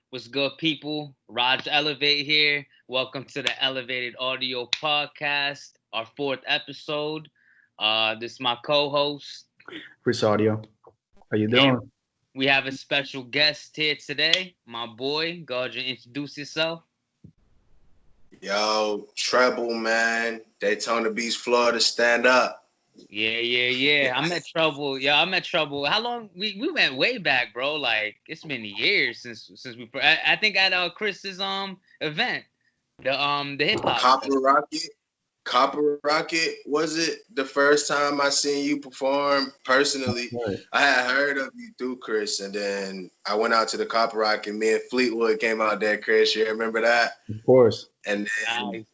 What's good, people? Raj Elevate here. Welcome to the Elevated Audio Podcast, our fourth episode. This is my co-host, Chris Audio. How you and doing? we have a special guest here today. My boy, go ahead and introduce yourself. Yo, Treble, man. Daytona Beach, Florida, stand up. Yeah. I'm at trouble. Yeah, I'm at trouble. How long? We went way back, bro. Like it's been years since we. I think at Chris's event, the hip hop. Copper Rocket. Copper Rocket, was it the first time I seen you perform personally? Right. I had heard of you through Chris, and then I went out to the Copper Rocket. Me and Fleetwood came out there, Chris. You remember that? Of course. And then, Nice.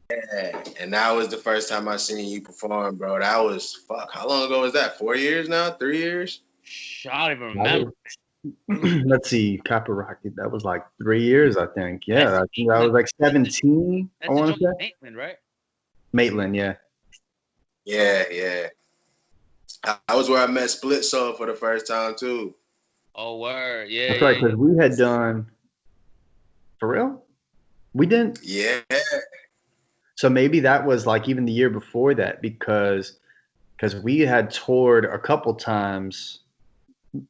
yeah, and that was the first time I seen you perform, bro. That was, fuck, how long ago was that? 4 years now? 3 years? I don't even That remember. Let's see, Copper Rocket. That was like 3 years, I think. Yeah, That's I think I was like 17. I That's the want joint to say Maitland, right? Maitland. Yeah. Yeah. I was where I met Split Soul for the first time, too. Oh, word. Yeah, That's right, yeah. because we had done for real. We didn't. Yeah. So maybe that was like even the year before that because we had toured a couple times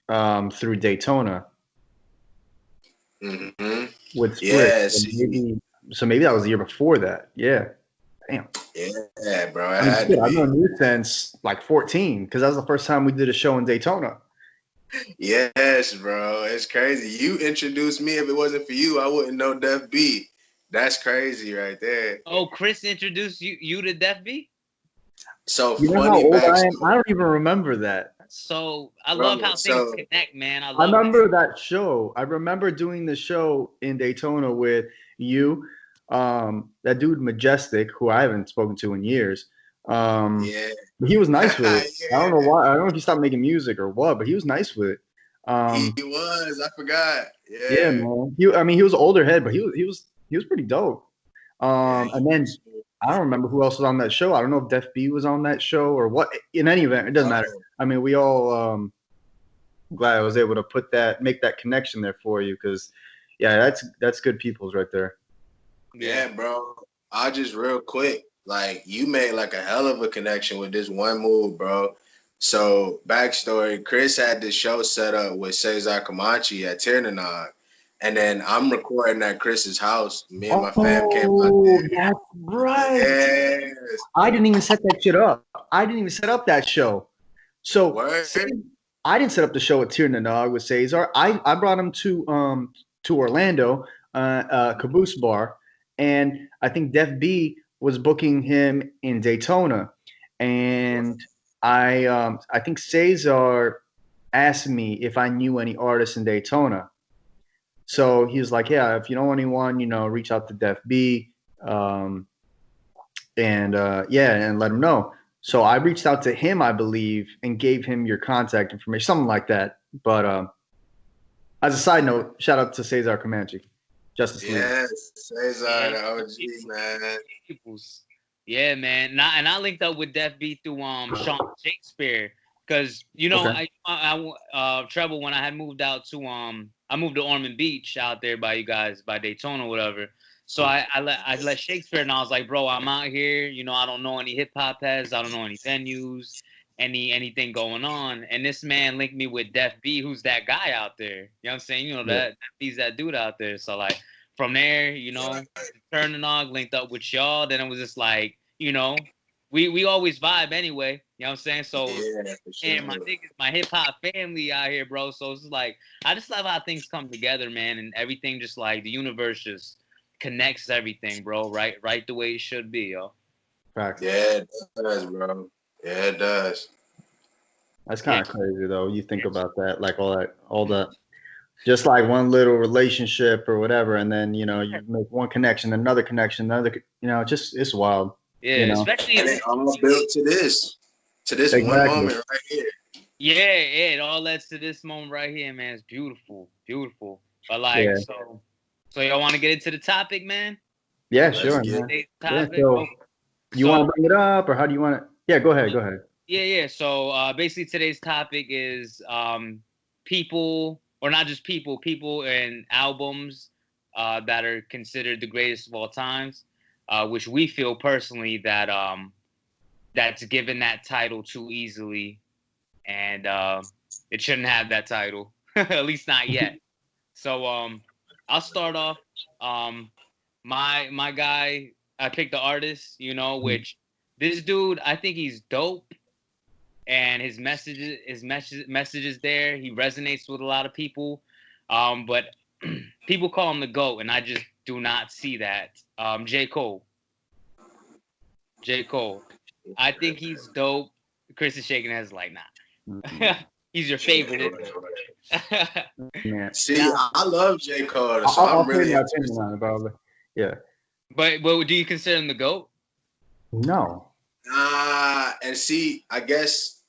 through Daytona Mm-hmm. with Split. Yeah, So see. maybe that was the year before that. Yeah. Damn. Yeah, bro. It I mean, had shit, to I've be. known you since like 14 because that was the first time we did a show in Daytona. Yes, bro. It's crazy. You introduced me. If it wasn't for you, I wouldn't know Def B. That's crazy right there. Oh, Chris introduced you to Def B? So You know how funny old I am? I backstory, don't even remember that. So I bro. love how things So connect, man. I I love that. remember that show. I remember doing the show in Daytona with you, that dude Majestic, who I haven't spoken to in years. Um, yeah, he was nice with it. I don't know yeah. why. I don't know if he stopped making music or what, but he was nice with it. He Um, was. I forgot. yeah, Yeah, man. I mean, he was an older head, but he was pretty dope. yeah. And then I don't remember who else was on that show. I don't know if Def B was on that show or what. In any event, it doesn't matter. Oh, I mean, we all glad I was able to make that connection there for you because, yeah, that's good people's right there. Yeah. yeah, bro. I just real quick, like you made like a hell of a connection with this one move, bro. So backstory: Chris had this show set up with Cesar Comanche at Tiernanog, and then I'm recording at Chris's house. Me and my fam came out Oh, there. that's right. Yes, I didn't even set that shit up. I didn't even set up that show. So word. I didn't set up the show at Tir Nanog with Cesar. I brought him to Orlando, Caboose Bar, and I think Def B was booking him in Daytona, and I think Cesar asked me if I knew any artists in Daytona. So he was like, "Yeah, if you know anyone, reach out to Def B, um, and yeah, and let him know." So I reached out to him, I believe, and gave him your contact information, something like that. But as a side note, shout out to Cesar Comanche, Justice League. Yes, Cesar, Yeah. the OG, man. Peoples. Yeah, man. And I linked up with Def B through Sean Shakespeare. Cause Okay. Treble, when I had moved out to I moved to Ormond Beach out there by you guys by Daytona or whatever. So I let Shakespeare and I was like, bro, I'm out here. I don't know any hip hop heads. I don't know any venues, anything going on. And this man linked me with Def B, who's that guy out there. You know what I'm saying? Yeah. Def B's that dude out there. So like from there, turning on, linked up with y'all. Then it was just like, we always vibe anyway. You know what I'm saying? So Yeah, for and my sure. niggas, my hip hop family out here, bro. So it's just like I just love how things come together, man, and everything just like the universe just connects everything, bro. Right the way it should be, yo. Facts. Yeah, it does, bro. Yeah, it does. That's Yeah, kind of crazy though. You think about that, like all that, just like one little relationship or whatever, and then you make one connection, another connection, just it's wild. yeah, You know. especially And it all built to this one Exactly. moment right here. yeah, it all led to this moment right here, man. It's beautiful, beautiful. But like, Yeah. so y'all want to get into the topic, man? Yeah. Let's Sure, get man. Today's Yeah. topic. So Okay. you want So to bring it up, or how do you want it? Yeah. Go ahead. Go ahead. yeah. So basically today's topic is people or not just people and albums that are considered the greatest of all times, which we feel personally that that's given that title too easily, and it shouldn't have that title, at least not yet. So I'll start off. My guy, I picked the artist, which this dude, I think he's dope, and his messages there, he resonates with a lot of people. But people call him the GOAT, and I just do not see that. J. Cole. J. Cole. I think he's dope. Chris is shaking his head like, nah. He's your favorite. Yeah. See, I love J. Cole, so I'll I'm really my opinion on it, probably. Yeah. But do you consider him the GOAT? No. And see, I guess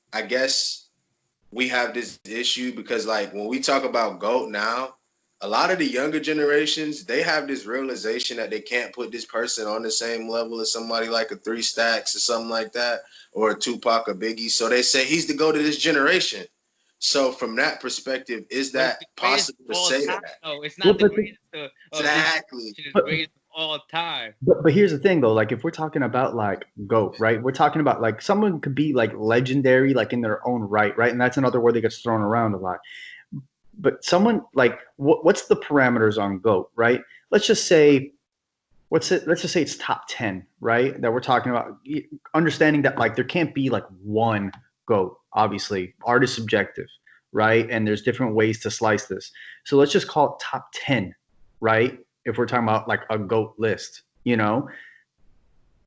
we have this issue because, like, when we talk about GOAT now, a lot of the younger generations, they have this realization that they can't put this person on the same level as somebody like a 3 Stacks or something like that, or a Tupac or Biggie. So they say he's the GOAT of this generation. So from that perspective, is that possible to say that? No, it's not the greatest of exactly. It's the greatest of all time. But here's the thing, though. Like, if we're talking about like GOAT, right? We're talking about like someone could be like legendary, like in their own right, right? And that's another word that gets thrown around a lot. But someone like what's the parameters on GOAT, right? Let's just say let's just say it's top 10, right? That we're talking about, understanding that like there can't be like one GOAT. Obviously, art is subjective, right? And there's different ways to slice this. So let's just call it top 10, right? If we're talking about like a GOAT list,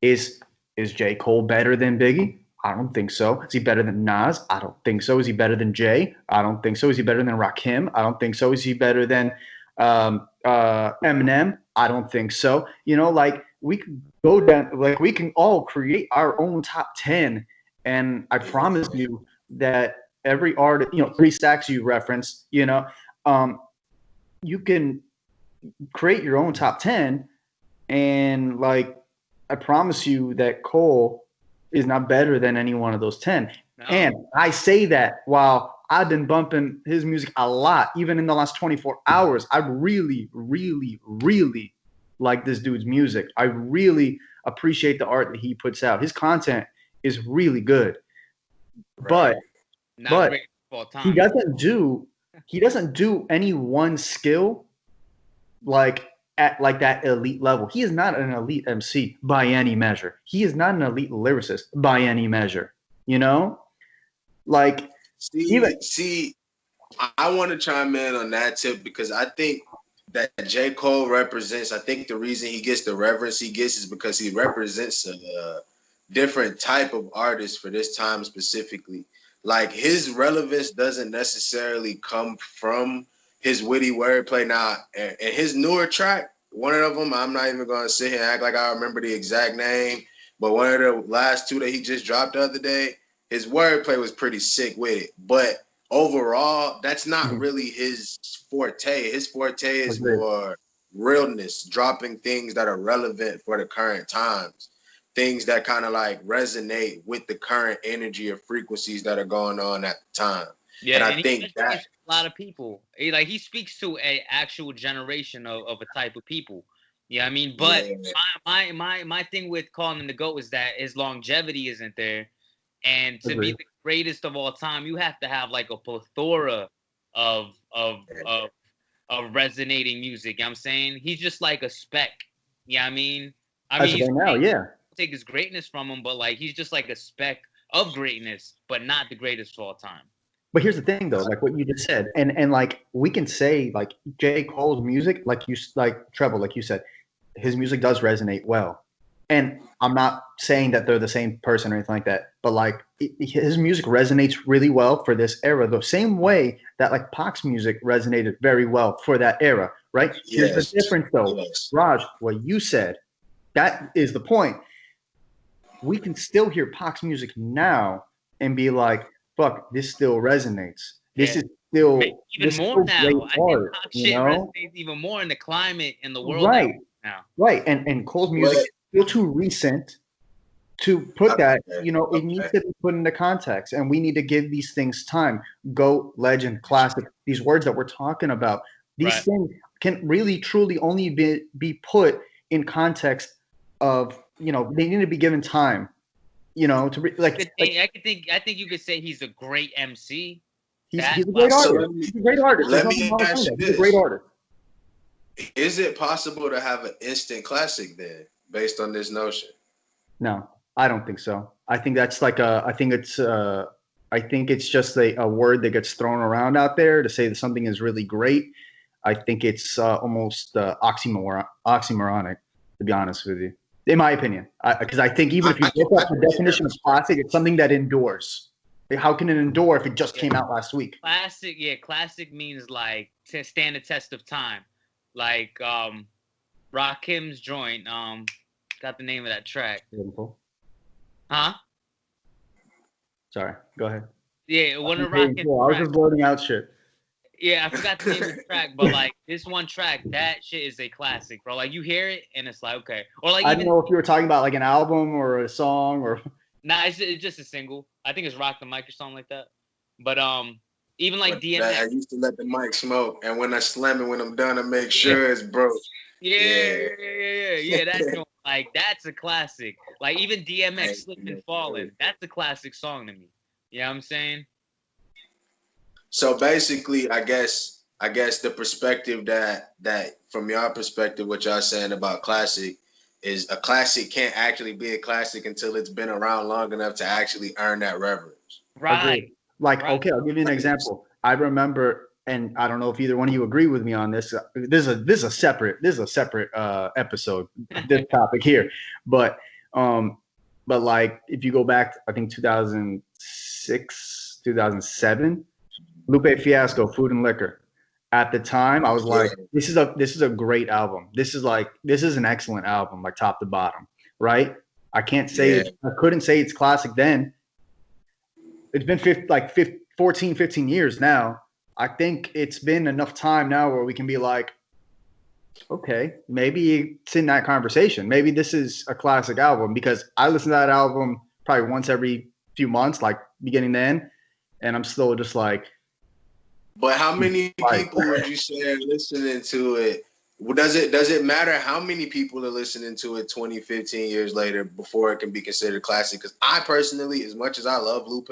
is J. Cole better than Biggie? I don't think so. Is he better than Nas? I don't think so. Is he better than Jay? I don't think so. Is he better than Rakim? I don't think so. Is he better than Eminem? I don't think so. Like, we can go down, like, we can all create our own top 10. And I promise you that every artist, 3 Stacks you referenced, you can create your own top 10. And like, I promise you that Cole is not better than any one of those 10. No. And I say that while I've been bumping his music a lot, even in the last 24 hours. I really, really, really like this dude's music. I really appreciate the art that he puts out. His content is really good. Right. But he doesn't do any one skill like at like that elite level. He is not an elite MC by any measure. He is not an elite lyricist by any measure. Like, I want to chime in on that tip because I think that J. Cole represents, I think the reason he gets the reverence he gets is because he represents a different type of artist for this time specifically. Like, his relevance doesn't necessarily come from his witty wordplay. Now, and his newer track, one of them, I'm not even going to sit here and act like I remember the exact name, but one of the last 2 that he just dropped the other day, his wordplay was pretty sick with it. But overall, that's not really his forte. His forte is more realness, dropping things that are relevant for the current times, things that kind of like resonate with the current energy or frequencies that are going on at the time. Yeah, and I think that a lot of people, he speaks to a actual generation of a type of people. Yeah, I mean, but my thing with calling him the GOAT is that his longevity isn't there. And to be the greatest of all time, you have to have like a plethora of resonating music. You know what I'm saying? He's just like a speck. Yeah, I mean, take his greatness from him, but like he's just like a speck of greatness, but not the greatest of all time. But here's the thing, though, like what you just said, and like we can say like J. Cole's music, like Tr3bel, like you said, his music does resonate well. And I'm not saying that they're the same person or anything like that, but like his music resonates really well for this era, the same way that like Pac's music resonated very well for that era, right? Yes. Here's the difference, though, Raj. What you said, that is the point. We can still hear Pac's music now and be like, "Fuck, this still resonates. This is still even more now. I think Pac shit resonates even more in the climate in the world right now. Right, and Cole's music is still too recent to put that, Okay. it needs to be put into context, and we need to give these things time. GOAT, legend, classic, these words that we're talking about, these things can really, truly only be put in context of, they need to be given time, to I think you could say he's a great MC. He's a great artist. He's a great artist. Let me ask you this. He's a great artist. Is it possible to have an instant classic then, based on this notion? No, I don't think so. I think that's like I think it's just a word that gets thrown around out there to say that something is really great. I think it's almost oxymoronic, to be honest with you, in my opinion. Because I think even if you look up the definition of classic, it's something that endures. How can it endure if it just came out last week? Classic means like to stand the test of time. Like Rakim's joint, got the name of that track. Beautiful. Huh? Sorry, go ahead. Yeah, one of Rakim's I was just blurting out shit. Yeah, I forgot the name of the track, but like this one track, that shit is a classic, bro. Like you hear it and it's like, okay. Or like I don't know if you were talking about like an album or a song or. Nah, it's just a single. I think it's Rock the Mic or something like that. But even like DMX. I used to let the mic smoke, and when I slam it, when I'm done, I make sure it's broke. Yeah. That's a classic. Like even DMX Slipping and Falling, that's a classic song to me. You know what I'm saying? So basically, I guess the perspective that from your perspective, what y'all saying about classic is a classic can't actually be a classic until it's been around long enough to actually earn that reverence. Right. Okay, I'll give you an example. I remember, and I don't know if either one of you agree with me on this. This is a separate episode. This topic here, but like if you go back, I think 2006, 2007, Lupe Fiasco, Food and Liquor. At the time, I was like, this is a great album. This is an excellent album, like top to bottom, right? I couldn't say it's classic then. It's been 14, 15 years now. I think it's been enough time now where we can be like, okay, maybe it's in that conversation. Maybe this is a classic album, because I listen to that album probably once every few months, like beginning to end, and I'm still just like. But how many people would you say are listening to it? Does it matter how many people are listening to it 20, 15 years later before it can be considered classic? Because I personally, as much as I love Lupe,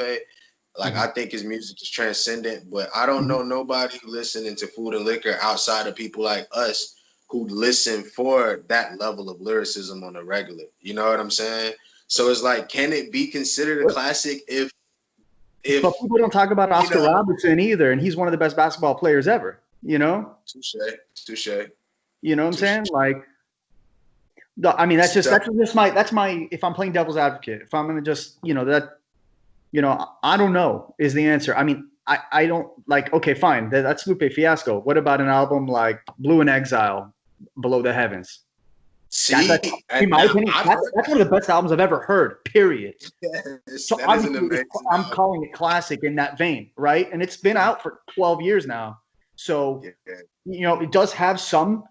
I think his music is transcendent, but I don't know nobody listening to Food and Liquor outside of people like us who listen for that level of lyricism on a regular. You know what I'm saying? So it's like, can it be considered a classic if but people don't talk about Oscar Robertson either, and he's one of the best basketball players ever. Touche. You know what I'm saying? Like, I mean, that's my. If I'm playing devil's advocate, if I'm gonna just, I don't know is the answer. I mean, I don't like. Okay, fine, that's Lupe Fiasco. What about an album like Blue in Exile, Below the Heavens? In my opinion, that's one of the best albums I've ever heard, period. So obviously, I'm calling it classic in that vein, right? And it's been out for 12 years now. So, it does have some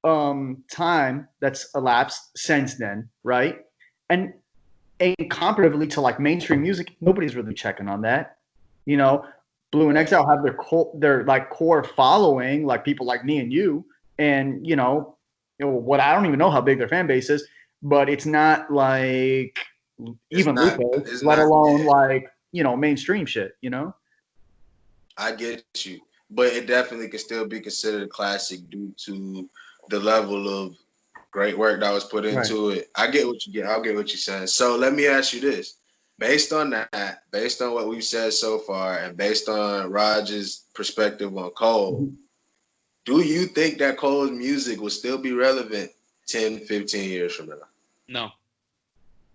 time that's elapsed since then, right? And comparatively to like mainstream music, nobody's really checking on that. Blue in Exile have their core following, like people like me and you, and what I don't even know how big their fan base is, but it's not like even Lupe, let alone mainstream shit. I get you, but it definitely can still be considered a classic due to the level of great work that was put into it. I get what you get. I'll get what you're saying. So let me ask you this: based on that, based on what we've said so far, and based on Raj's perspective on Cole. Do you think that Cole's music will still be relevant 10, 15 years from now? No.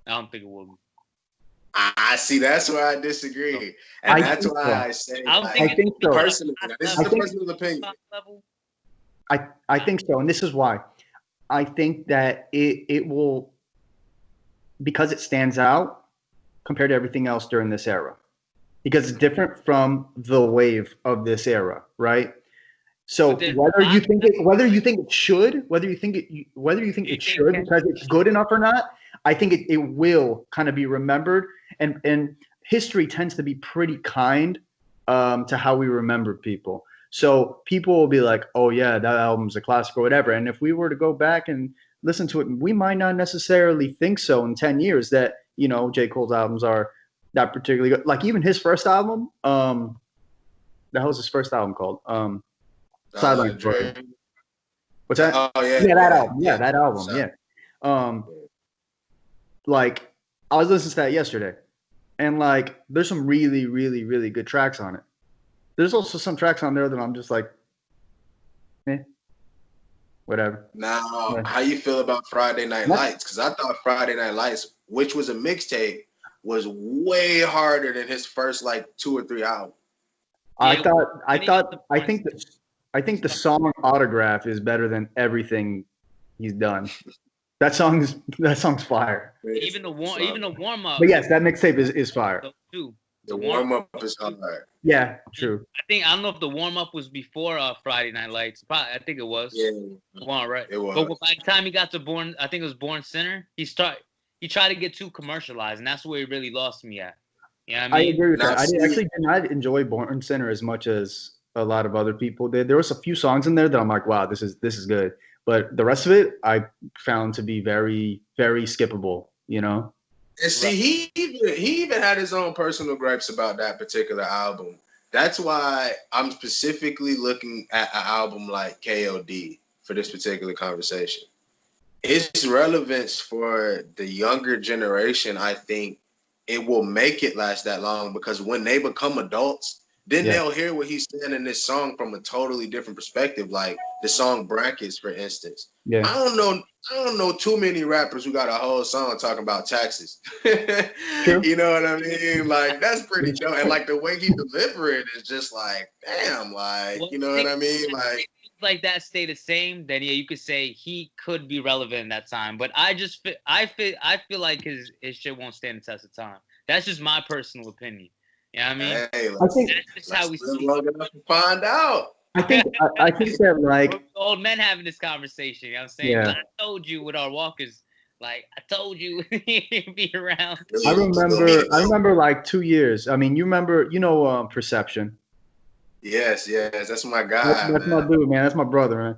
I don't think it will be. I see. That's where I disagree. And that's why I say I think so. Personally, this is a personal opinion. I think so. And this is why. I think that it will, because it stands out compared to everything else during this era. Because it's different from the wave of this era, right? So whether you think it should because it's good enough or not, I think it will kind of be remembered, and history tends to be pretty kind to how we remember people. So people will be like, "Oh yeah, that album's a classic or whatever." And if we were to go back and listen to it, we might not necessarily think so in 10 years that J. Cole's albums are that particularly good. Like even his first album, the hell was his first album called? Sideline Story. Dream. What's that? Oh yeah, Yeah, that yeah, album. Yeah, that album. So, Yeah. Like I was listening to that yesterday, and like there's some really, really, really good tracks on it. There's also some tracks on there that I'm just like, whatever. now, Yeah. how you feel about Friday Night Lights? Because I thought Friday Night Lights, which was a mixtape, was way harder than his first like 2 or 3 albums. I think the song Autograph is better than everything he's done. That song's fire. Even the warm up. But yes, that mixtape is fire. The warm up is hard. Yeah, true. I don't know if the warm up was before Friday Night Lights. Probably, I think it was. Yeah, right. It was. But by the time he got to Born, I think it was Born Sinner. He tried to get too commercialized, and that's where he really lost me at. Yeah, I agree with that. I actually did not enjoy Born Sinner as much as a lot of other people did. There was a few songs in there that I'm like, wow, this is good. But the rest of it, I found to be very, very skippable. And see, he even had his own personal gripes about that particular album. That's why I'm specifically looking at an album like KOD for this particular conversation. Its relevance for the younger generation, I think, it will make it last that long because when they become adults, then they'll hear what he's saying in this song from a totally different perspective. Like the song Brackets, for instance. Yeah. I don't know too many rappers who got a whole song talking about taxes. You know what I mean? Like that's pretty dope. And like the way he delivered it is just like, damn, like you know what I mean? Like that stay the same, then yeah, you could say he could be relevant in that time. But I feel like his shit won't stand the test of time. That's just my personal opinion. You know what I mean? Hey, I think that's just how we see. Long enough to find out. I think that like old men having this conversation. You know what I'm saying? Yeah. I told you with our walkers. Like I told you, he'd be around. I remember like 2 years. I mean, you remember, Perception. Yes, that's my guy. That's my dude, man. That's my brother, man.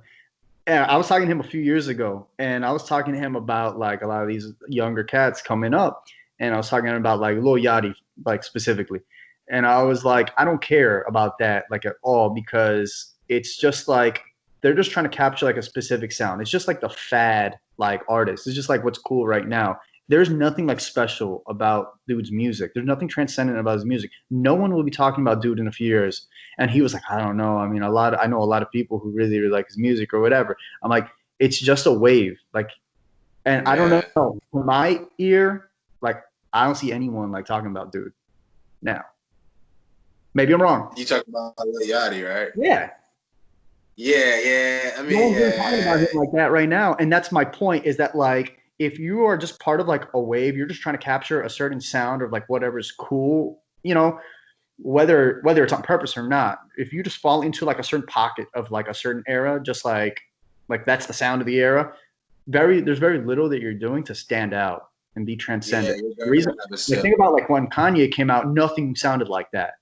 And I was talking to him a few years ago, and I was talking to him about like a lot of these younger cats coming up, and I was talking about like Lil Yachty, like specifically, and I was like, I don't care about that like at all because it's just like they're just trying to capture like a specific sound. It's just like the fad like artist. It's just like what's cool right now. There's nothing like special about dude's music. There's nothing transcendent about his music. No one will be talking about dude in a few years. And he was like, I don't know. I mean, I know a lot of people who really, really like his music or whatever. I'm like, it's just a wave. Like, and I don't know. From my ear, like, I don't see anyone like talking about dude now. Maybe I'm wrong. You talking about Lil Yachty, right? Yeah. Yeah. I mean, no one's really talking about him like that right now. And that's my point is that like, if you are just part of like a wave, you're just trying to capture a certain sound of like whatever's cool, whether it's on purpose or not. If you just fall into like a certain pocket of like a certain era, just like that's the sound of the era, there's very little that you're doing to stand out and be transcendent. The think about like when Kanye came out, nothing sounded like that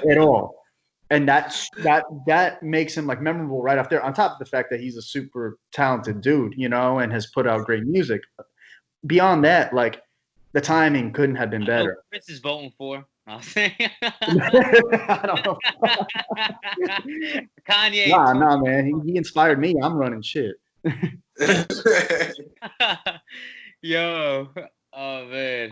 at all. And that makes him like memorable right off there. On top of the fact that he's a super talented dude, and has put out great music. Beyond that, like the timing couldn't have been better. Chris is voting for. I don't know. Kanye. Nah, man. He inspired me. I'm running shit. Yo, oh man,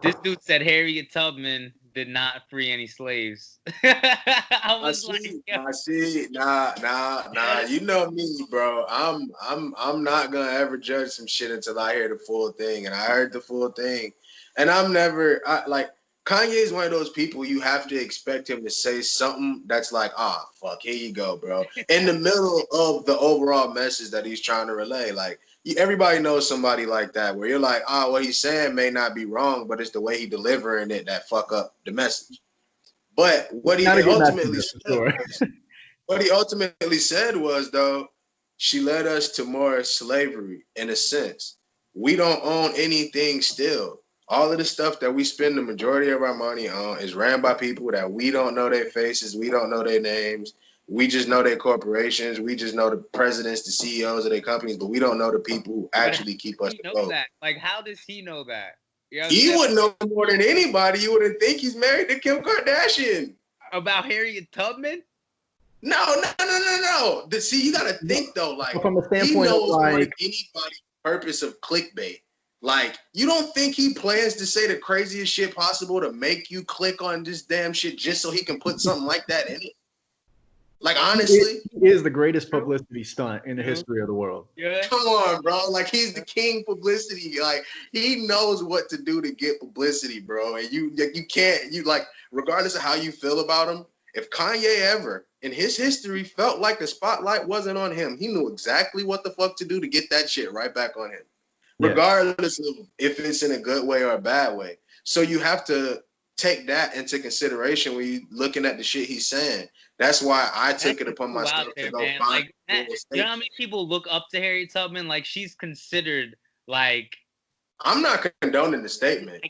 this dude said Harriet Tubman did not free any slaves. I see. Nah. You know me, bro. I'm not gonna ever judge some shit until I hear the full thing. And I heard the full thing. And Kanye is one of those people you have to expect him to say something that's like, fuck, here you go, bro. In the middle of the overall message that he's trying to relay. Like, everybody knows somebody like that where you're like, what he's saying may not be wrong, but it's the way he delivering it that fuck up the message. But what he ultimately said was, though, she led us to more slavery in a sense. we don't own anything still. All of the stuff that we spend the majority of our money on is ran by people that we don't know their faces, we don't know their names. We just know their corporations. We just know the presidents, the CEOs of their companies, but we don't know the people who actually keep us he know afloat. that? Like, how does he know that? You know what I'm He saying? would know more than anybody. You wouldn't think he's married to Kim Kardashian. About Harriet Tubman? No. See, you gotta think though. Like from a he standpoint of knows more than like, anybody the purpose of clickbait. Like you don't think he plans to say the craziest shit possible to make you click on this damn shit just so he can put something like that in it? Like honestly, he is the greatest publicity stunt in the history of the world. Yeah. come on, bro. Like he's the king publicity. Like he knows what to do to get publicity, bro. And you can't like regardless of how you feel about him. If Kanye ever in his history felt like the spotlight wasn't on him, he knew exactly what the fuck to do to get that shit right back on him, regardless of if it's in a good way or a bad way. So you have to take that into consideration when you're looking at the shit he's saying. That's why I took it upon myself to go man. find. Like, you know how many people look up to Harriet Tubman? Like, she's considered like. I'm not condoning the statement.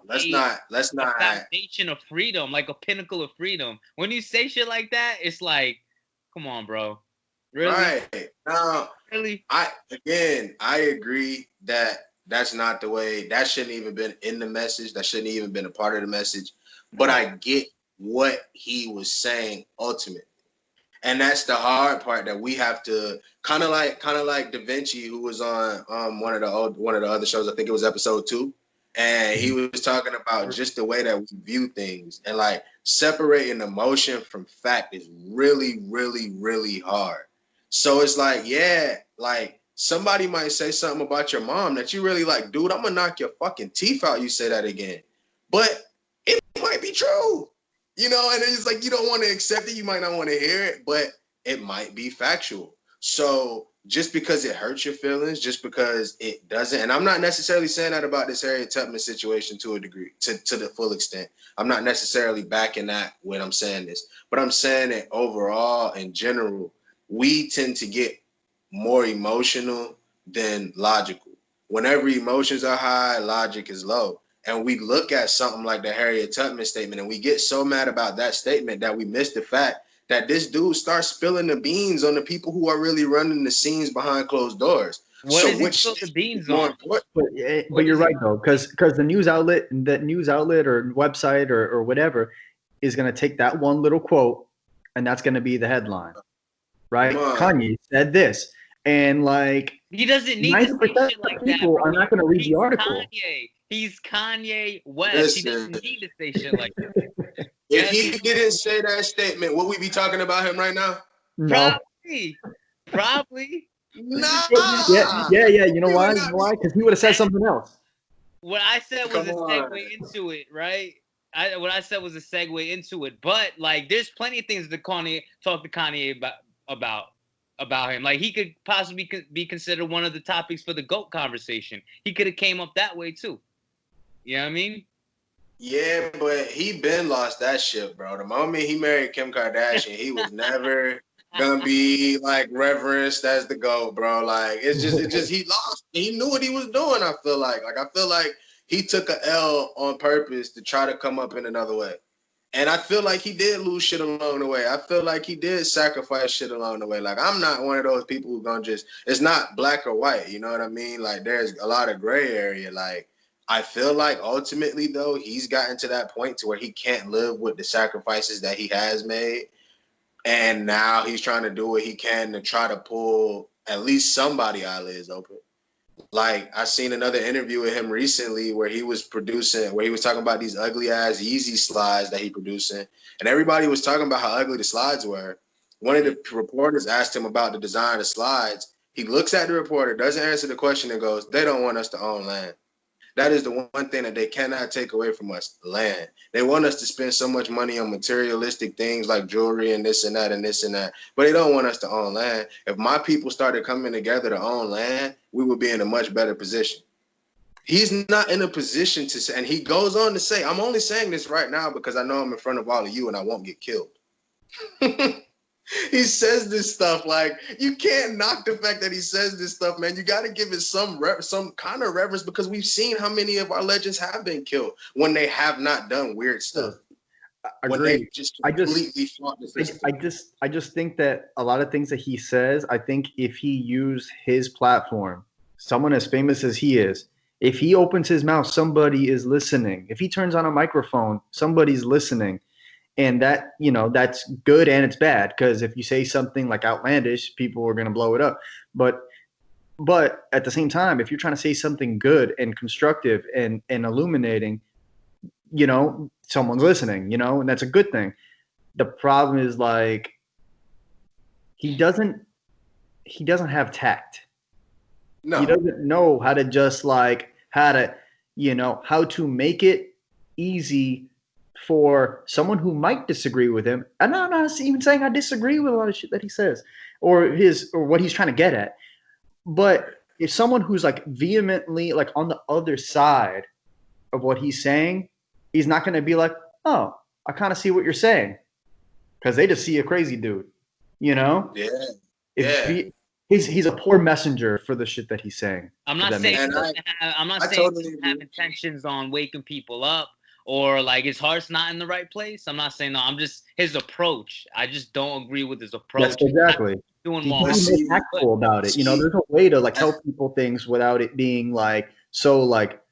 Let's not. A foundation of freedom, like a pinnacle of freedom. When you say shit like that, it's like, come on, bro. Really? Right. Now, really? I agree that that's not the way. That shouldn't even been in the message. That shouldn't even been a part of the message. But I get what he was saying ultimately. And that's the hard part that we have to kind of like Da Vinci, who was on one of the other shows. I think it was episode 2, and he was talking about just the way that we view things and like separating emotion from fact is really, really, really hard. So it's like, yeah, like somebody might say something about your mom that you really like, dude, I'm gonna knock your fucking teeth out. You say that again, but it might be true. You know, and it's like you don't want to accept it. You might not want to hear it, but it might be factual. So just because it hurts your feelings, just because it doesn't, and I'm not necessarily saying that about this Harriet Tubman situation to a degree, to the full extent. I'm not necessarily backing that when I'm saying this, but I'm saying that overall, in general, we tend to get more emotional than logical. Whenever emotions are high, logic is low. And we look at something like the Harriet Tubman statement and we get so mad about that statement that we miss the fact that this dude starts spilling the beans on the people who are really running the scenes behind closed doors. What is he spill the beans on? But you're right though, because the news outlet or website or whatever is going to take that one little quote and that's going to be the headline, right? Kanye said this, and like he doesn't need to say shit like that. People are not going to read the article. He's Kanye West. He doesn't need to say shit like that. If he didn't say that statement, would we be talking about him right now? No. Probably. No. Yeah. You know why? Because he would have said something else. What I said was a segue into it, right? What I said was a segue into it. But like, there's plenty of things to talk to Kanye about him. Like, he could possibly be considered one of the topics for the GOAT conversation. He could have came up that way too. You know what I mean? Yeah, but he been lost that shit, bro. The moment he married Kim Kardashian, he was never gonna be like reverenced as the GOAT, bro. Like it's just he lost. He knew what he was doing. I feel like he took a L on purpose to try to come up in another way. And I feel like he did lose shit along the way. I feel like he did sacrifice shit along the way. Like, I'm not one of those people who gonna it's not black or white. You know what I mean? Like, there's a lot of gray area. Like, I feel like ultimately, though, he's gotten to that point to where he can't live with the sacrifices that he has made. And now he's trying to do what he can to try to pull at least somebody eyelids open. Like, I seen another interview with him recently where he was talking about these ugly ass Yeezy slides that he producing. And everybody was talking about how ugly the slides were. One of the reporters asked him about the design of the slides. He looks at the reporter, doesn't answer the question, and goes, "They don't want us to own land." That is the one thing that they cannot take away from us, land. They want us to spend so much money on materialistic things like jewelry and this and that and this and that, but they don't want us to own land. If my people started coming together to own land, we would be in a much better position. He's not in a position to say, and he goes on to say, I'm only saying this right now because I know I'm in front of all of you and I won't get killed. He says this stuff like you can't knock the fact that he says this stuff, man. You got to give it some kind of reverence because we've seen how many of our legends have been killed when they have not done weird stuff. When they Agreed. just I completely fought the system. I just think that a lot of things that he says, I think if he used his platform, someone as famous as he is, if he opens his mouth, somebody is listening. If he turns on a microphone, somebody's listening. And that, you know, that's good and it's bad because if you say something like outlandish, people are going to blow it up. But at the same time, if you're trying to say something good and constructive and illuminating, you know, someone's listening, you know, and that's a good thing. The problem is like he doesn't have tact. No. He doesn't know how to just like how to, you know, how to make it easy for someone who might disagree with him. And I'm not even saying I disagree with a lot of shit that he says or what he's trying to get at. But if someone who's like vehemently like on the other side of what he's saying, he's not going to be like, oh, I kind of see what you're saying. Because they just see a crazy dude, you know? Yeah. Yeah. He's a poor messenger for the shit that he's saying. I'm not saying totally he have intentions on waking people up or like his heart's not in the right place. I'm not saying no. I'm just his approach. I just don't agree with his approach. Yes, exactly. Doing He's more being more tactful about it. You know, there's a way to like tell people things without it being like so like,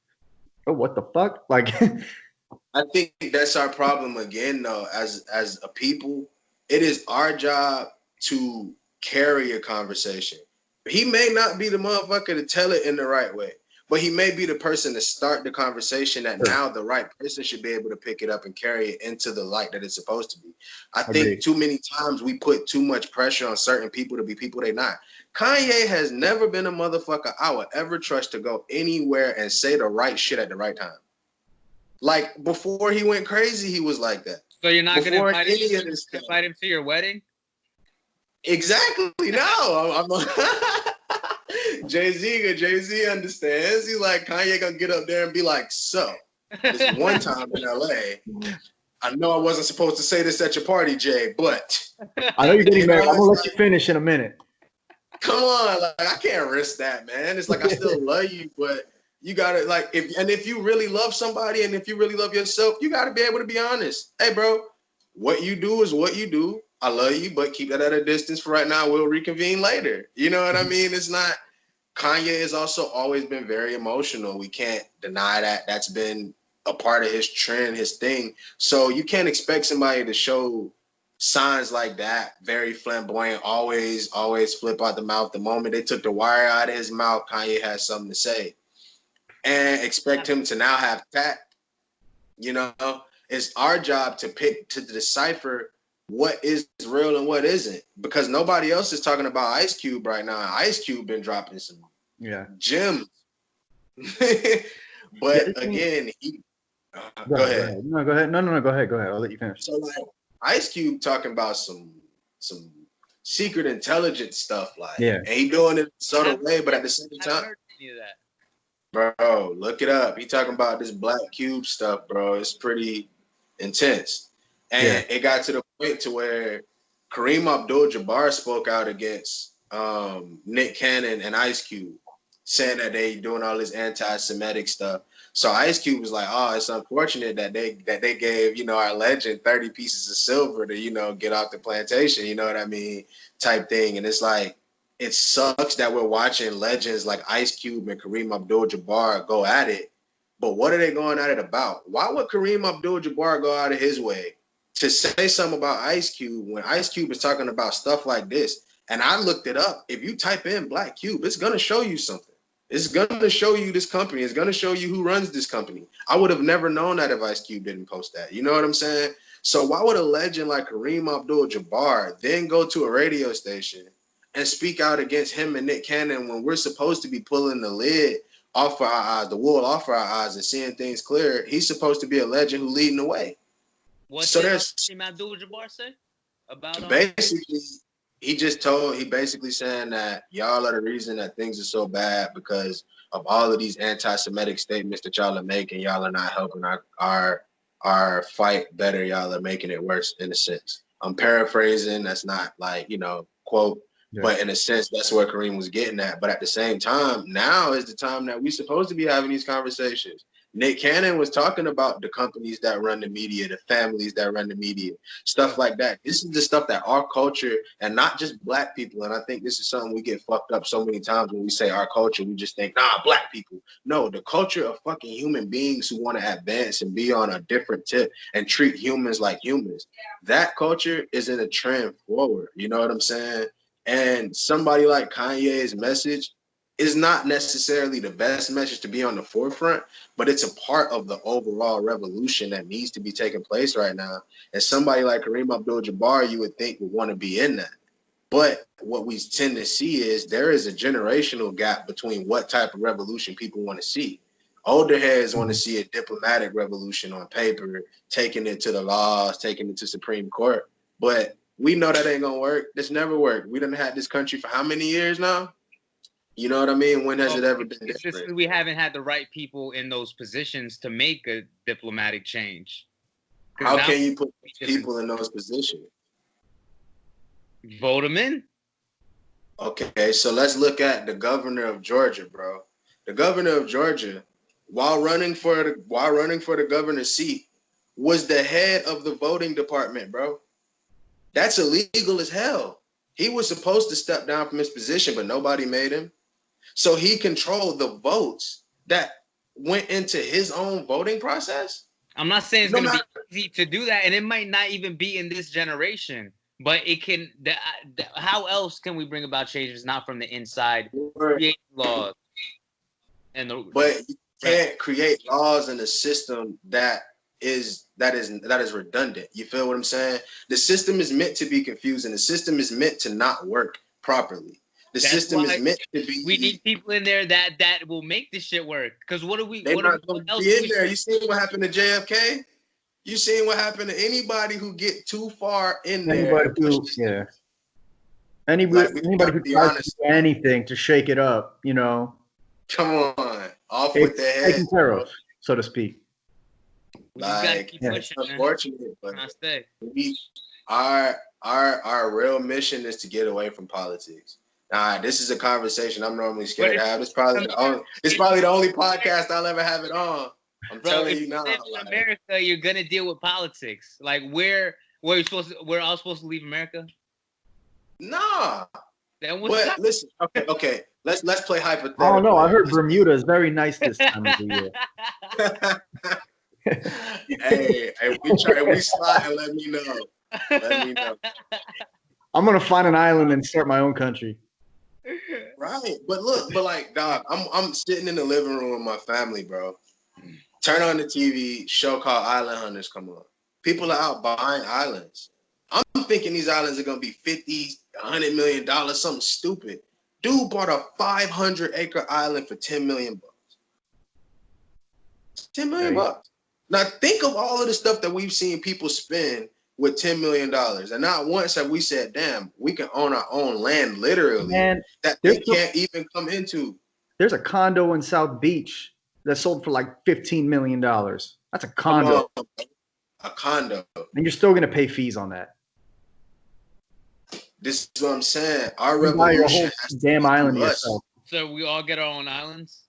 oh, what the fuck? Like, I think that's our problem again, though. As a people, it is our job to carry a conversation. He may not be the motherfucker to tell it in the right way, but he may be the person to start the conversation that now the right person should be able to pick it up and carry it into the light that it's supposed to be. I think too many times we put too much pressure on certain people to be people they're not. Kanye has never been a motherfucker I would ever trust to go anywhere and say the right shit at the right time. Like before he went crazy, he was like that. So you're not going to invite him to your wedding? Exactly. No, I'm Jay-Z understands. He's like, Kanye gonna get up there and be like, so this one time in LA, I know I wasn't supposed to say this at your party, Jay, but I know you're getting married. I'm gonna let you finish in a minute. Come on, like I can't risk that, man. It's like I still love you, but you gotta like if you really love somebody and if you really love yourself, you gotta be able to be honest. Hey, bro, what you do is what you do. I love you, but keep that at a distance for right now. We'll reconvene later. You know what I mean? It's not. Kanye has also always been very emotional. We can't deny that. That's been a part of his trend, his thing. So you can't expect somebody to show signs like that, very flamboyant, always flip out the mouth. The moment they took the wire out of his mouth, Kanye has something to say. And expect him to now have tact. You know, it's our job to decipher what is real and what isn't, because nobody else is talking about Ice Cube right now. Ice Cube been dropping some gems. But again, go ahead. No, go ahead. No, go ahead. Go ahead. I'll let you finish. So like Ice Cube talking about some secret intelligence stuff, like, and he doing it in a subtle way, but at the same time, bro, look it up. He talking about this Black Cube stuff, bro. It's pretty intense. And it got to the point to where Kareem Abdul-Jabbar spoke out against Nick Cannon and Ice Cube, saying that they doing all this anti-Semitic stuff. So Ice Cube was like, "Oh, it's unfortunate that they gave our legend 30 pieces of silver to get off the plantation." You know what I mean? Type thing. And it's like, it sucks that we're watching legends like Ice Cube and Kareem Abdul-Jabbar go at it. But what are they going at it about? Why would Kareem Abdul-Jabbar go out of his way to say something about Ice Cube when Ice Cube is talking about stuff like this? And I looked it up. If you type in Black Cube, it's going to show you something. It's going to show you this company. It's going to show you who runs this company. I would have never known that if Ice Cube didn't post that. You know what I'm saying? So why would a legend like Kareem Abdul-Jabbar then go to a radio station and speak out against him and Nick Cannon when we're supposed to be pulling the lid off our eyes, the wool off our eyes and seeing things clear? He's supposed to be a legend who's leading the way. What did Kareem Abdul-Jabbar say about basically? He basically saying that y'all are the reason that things are so bad because of all of these anti-Semitic statements that y'all are making. Y'all are not helping our fight better. Y'all are making it worse in a sense. I'm paraphrasing. That's not like, quote, Yeah. but in a sense, that's where Kareem was getting at. But at the same time, now is the time that we're supposed to be having these conversations. Nick Cannon was talking about the companies that run the media, the families that run the media, stuff like that. This is the stuff that our culture, and not just black people, and I think this is something we get fucked up so many times when we say our culture, we just think, black people. No, the culture of fucking human beings who want to advance and be on a different tip and treat humans like humans. That culture is in a trend forward. You know what I'm saying? And somebody like Kanye's message is not necessarily the best message to be on the forefront, but it's a part of the overall revolution that needs to be taking place right now. And somebody like Kareem Abdul-Jabbar, you would think would want to be in that. But what we tend to see is there is a generational gap between what type of revolution people want to see. Older heads want to see a diplomatic revolution on paper, taking it to the laws, taking it to Supreme Court. But we know that ain't gonna work. That's never worked. We done had this country for how many years now? You know what I mean? When has it ever been It's different? just we haven't had the right people in those positions to make a diplomatic change. How can you put people in those positions? Vote them in. Okay, so let's look at the governor of Georgia, bro. The governor of Georgia, while running for the governor's seat, was the head of the voting department, bro. That's illegal as hell. He was supposed to step down from his position, but nobody made him. So he controlled the votes that went into his own voting process. I'm not saying it's going to be easy to do that, and it might not even be in this generation. But it can. How else can we bring about changes not from the inside? Create laws, but you can't create laws in a system that is redundant. You feel what I'm saying? The system is meant to be confusing. The system is meant to not work properly. The system is meant to be. We need people in there that will make this shit work. Because what are we? They're not going to be in there. You seen what happened to JFK? You seen what happened to anybody who get too far in there? Anybody who tries to do anything to shake it up, Come on, off with their head, taken care of, so to speak. It's unfortunate, but our real mission is to get away from politics. This is a conversation I'm normally scared to have. It's probably the only podcast I'll ever have it on. I'm telling you now. In America, you're gonna deal with politics. Like we're all supposed to leave America? Nah. Then but listen, okay. Let's play hypothetical. Oh no, I heard Bermuda is very nice this time of the year. hey, we slide and let me know. I'm gonna find an island and start my own country. Right, but like, dog, I'm sitting in the living room with my family, bro. Turn on the TV, show called Island Hunters come on. People are out buying islands. I'm thinking these islands are gonna be $50, $100 million, something stupid. Dude bought a 500-acre island for $10 million. $10 million bucks. Now think of all of the stuff that we've seen people spend with $10 million, and not once have we said, "Damn, we can own our own land, literally." Man, that they can't even come into. There's a condo in South Beach that sold for like $15 million. That's a condo. A condo. And you're still gonna pay fees on that. This is what I'm saying. Our revolution has damn island yourself. So we all get our own islands?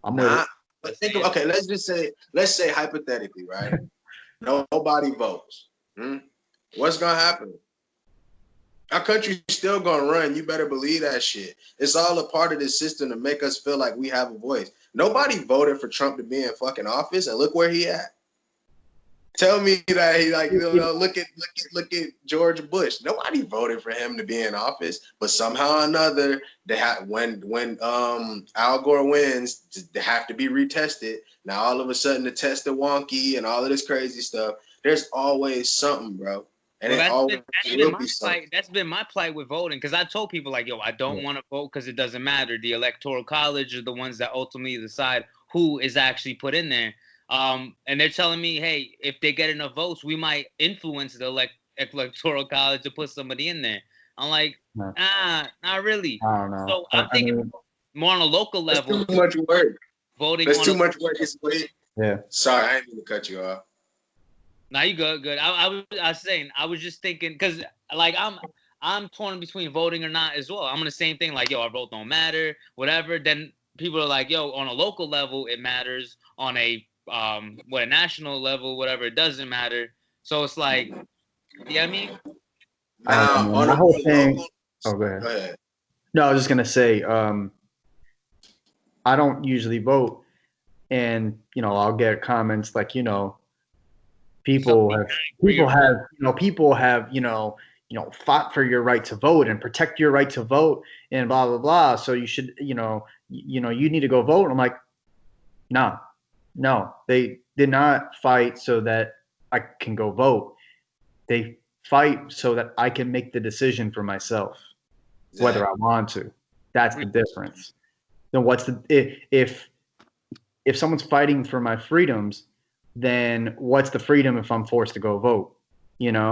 I'm with it. But think of, okay, let's say hypothetically, right? Nobody votes. What's gonna happen? Our country's still gonna run. You better believe that shit. It's all a part of this system to make us feel like we have a voice. Nobody voted for Trump to be in fucking office, and look where he at. Tell me that he look at George Bush. Nobody voted for him to be in office, but somehow or another, they have when Al Gore wins, they have to be retested. Now all of a sudden the test are wonky and all of this crazy stuff. There's always something, bro. And that's been my plight with voting, because I told people like, yo, I don't want to vote because it doesn't matter. The electoral college are the ones that ultimately decide who is actually put in there. And they're telling me, hey, if they get enough votes, we might influence the electoral college to put somebody in there. I'm like, not really. I don't know. So I'm thinking more on a local level. That's too much work. Voting. That's too much work. Yeah. Yeah. Sorry, I didn't mean to cut you off. Nah, you good, good. I was saying, I was just thinking, because like I'm torn between voting or not as well. I'm on the same thing, like, yo, our vote don't matter, whatever. Then people are like, yo, on a local level it matters, on a a national level, whatever, it doesn't matter. So it's like, yeah, I mean, I don't Now know, man. on My a whole thing. local, Oh, go ahead. go ahead. No, I was just gonna say, I don't usually vote, and I'll get comments like, people something have for your vote. people have fought for your right to vote and protect your right to vote and blah blah blah. So you should, you need to go vote. I'm like, no, no, they did not fight so that I can go vote. They fight so that I can make the decision for myself, whether I Exactly. want to. That's the difference. Then what's the if someone's fighting for my freedoms, then what's the freedom if I'm forced to go vote? You know?